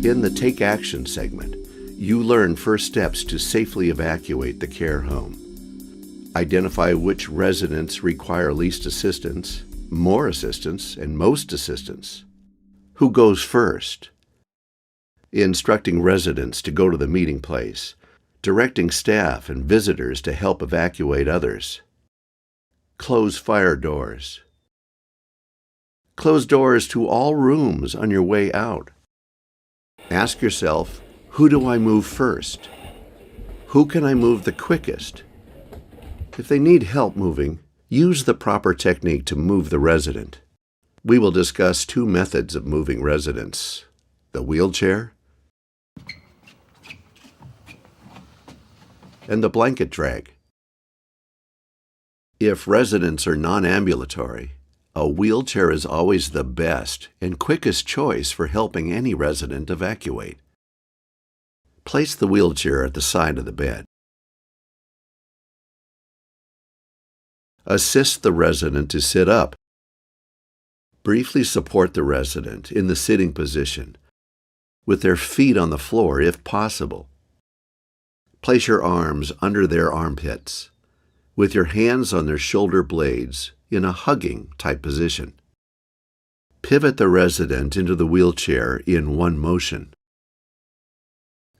In the Take Action segment, you learn first steps to safely evacuate the care home. Identify which residents require least assistance, more assistance, and most assistance. Who goes first? Instructing residents to go to the meeting place. Directing staff and visitors to help evacuate others. Close fire doors. Close doors to all rooms on your way out. Ask yourself, who do I move first? Who can I move the quickest? If they need help moving, use the proper technique to move the resident. We will discuss two methods of moving residents: the wheelchair and the blanket drag. If residents are non-ambulatory, a wheelchair is always the best and quickest choice for helping any resident evacuate. Place the wheelchair at the side of the bed. Assist the resident to sit up. Briefly support the resident in the sitting position, with their feet on the floor if possible. Place your arms under their armpits, with your hands on their shoulder blades in a hugging type position. Pivot the resident into the wheelchair in one motion.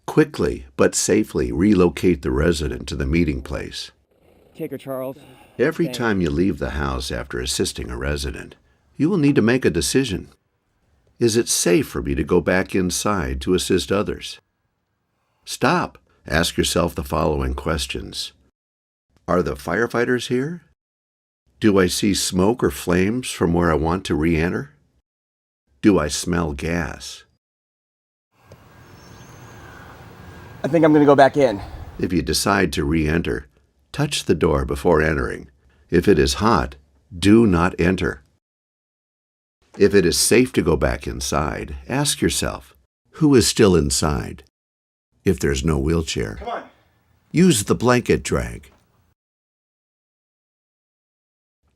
Quickly but safely relocate the resident to the meeting place. Take her, Charles. Every time you leave the house after assisting a resident, you will need to make a decision. Is it safe for me to go back inside to assist others? Stop. Ask yourself the following questions. Are the firefighters here? Do I see smoke or flames from where I want to re-enter? Do I smell gas? I think I'm going to go back in. If you decide to re-enter, touch the door before entering. If it is hot, do not enter. If it is safe to go back inside, ask yourself, who is still inside? If there's no wheelchair, Come on. use the blanket drag.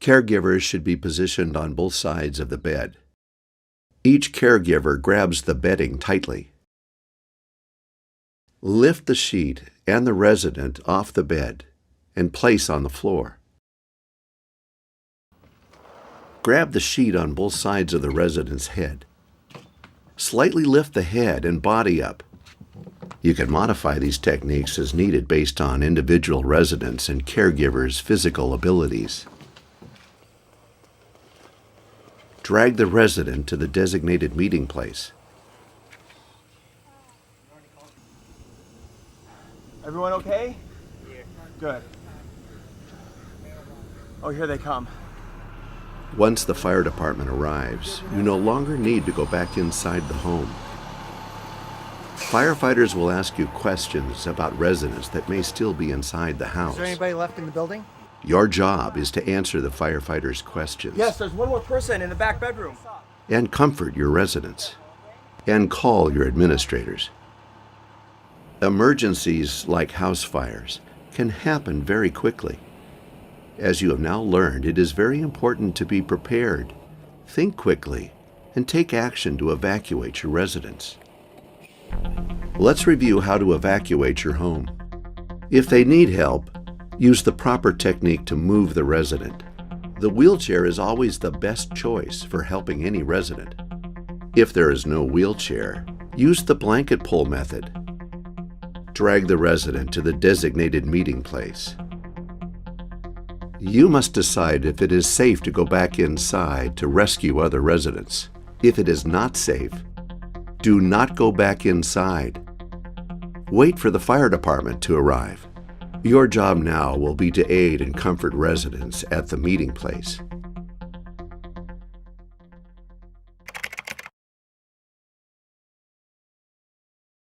Caregivers should be positioned on both sides of the bed. Each caregiver grabs the bedding tightly. Lift the sheet and the resident off the bed and place on the floor. Grab the sheet on both sides of the resident's head. Slightly lift the head and body up. You can modify these techniques as needed based on individual residents' and caregivers' physical abilities. Drag the resident to the designated meeting place. Everyone okay? Yeah. Good. Oh, here they come. Once the fire department arrives, you no longer need to go back inside the home. Firefighters will ask you questions about residents that may still be inside the house. Is there anybody left in the building? Your job is to answer the firefighters' questions. Yes, there's one more person in the back bedroom. And comfort your residents. And call your administrators. Emergencies like house fires can happen very quickly. As you have now learned, it is very important to be prepared, think quickly, and take action to evacuate your residents. Let's review how to evacuate your home. If they need help, use the proper technique to move the resident. The wheelchair is always the best choice for helping any resident. If there is no wheelchair, use the blanket pull method. Drag the resident to the designated meeting place. You must decide if it is safe to go back inside to rescue other residents. If it is not safe, do not go back inside. Wait for the fire department to arrive. Your job now will be to aid and comfort residents at the meeting place.